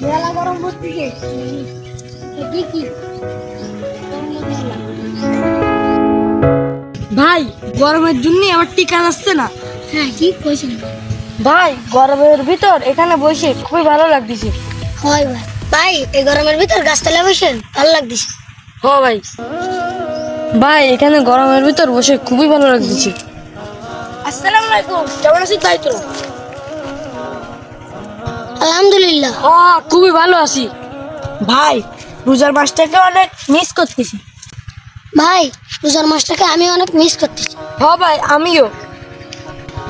মেলা গরম পড়তেছে কি কি ভাই গরমের জন্য আমার টিকা আসছে না। হ্যাঁ কি কইছেন ভাই? গরমের ভিতর এখানে বসে খুবই ভালো লাগতেছে। হয় ভাই, ভাই এই গরমের ভিতর গাছতলা বসে ভালো লাগতেছে। হ্যাঁ ভাই, ভাই এখানে গরমের ভিতর বসে খুবই ভালো লাগতেছে। আসসালামু আলাইকুম, কেমন আছিস ভাই তোরা? আলহামদুলিল্লাহ, খুবই ভালো আছি। ভাই রোজার মাসটাকে অনেক মিস করতেছি। ভাই রোজার মাসটাকে আমি অনেক মিস করতেছি। হ্যাঁ ভাই আমিও।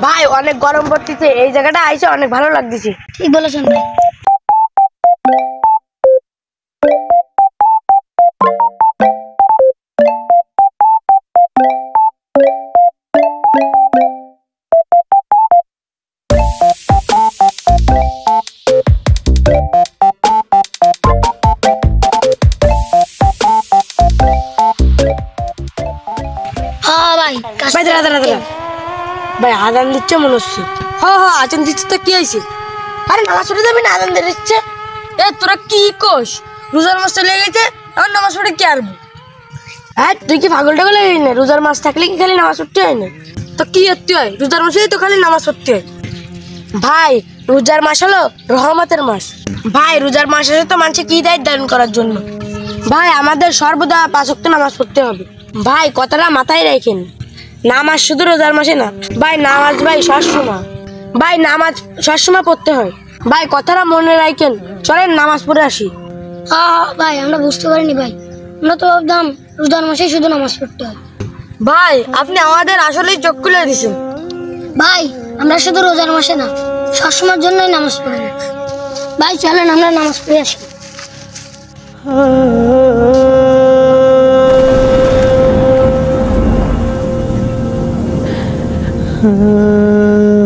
ভাই অনেক গরম পড়তেছে, এই জায়গাটা আইসে অনেক ভালো লাগতেছে। ঠিক বলেছেন ভাই। হ্যাঁ ভাই, ভাই দাঁড়া দাঁড়া দাঁড়া, ভাই আজান দিচ্ছে মনে হচ্ছে। হ্যাঁ আজান দিচ্ছে তো কি হয়েছে? আরে নামাজ পড়ে যাবি না, আজান দিচ্ছে। এ তোরা কি কোস? রোজার মাস চলে গেছে, এখন নামাজ পড়ে কি আরবো? হ্যাঁ তুই কি পাগল টাগল হয়ে না? রোজার মাস থাকলে কি খালি নামাজ পড়তে হয় না? তো কি করতে হয়? রোজার মাসেই তো খালি নামাজ পড়তে হয়। ভাই রোজার মাস হলো রহমতের মাস। ভাই রোজার মাস আছে তো মানুষকে কি দায়িত্ব দান করার জন্য। ভাই আমাদের সর্বদা 5 ওয়াক্ত নামাজ পড়তে হবে। ভাই কথাটা মাথায় রাখেন, নামাজ শুধু রোজার মাসে না ভাই, নামাজ ভাই সবসময়। ভাই নামাজ সবসময় পড়তে হয়। ভাই কথাটা মনে রাখেন, চলেন নামাজ পড়ে আসি। হ্যাঁ ভাই, আমরা বুঝতে পারিনি ভাই, আমরা তো ভাবতাম রোজার মাসে শুধু নামাজ পড়তে হয়। ভাই আপনি আমাদের আসলেই চোখ খুলে দিয়েছেন। ভাই আমরা শুধু রোজার মাসে না, সবসময়ের জন্যই নামাজ পড়ি। ভাই চলেন আমরা নামাজ পড়ে আসি। हाँ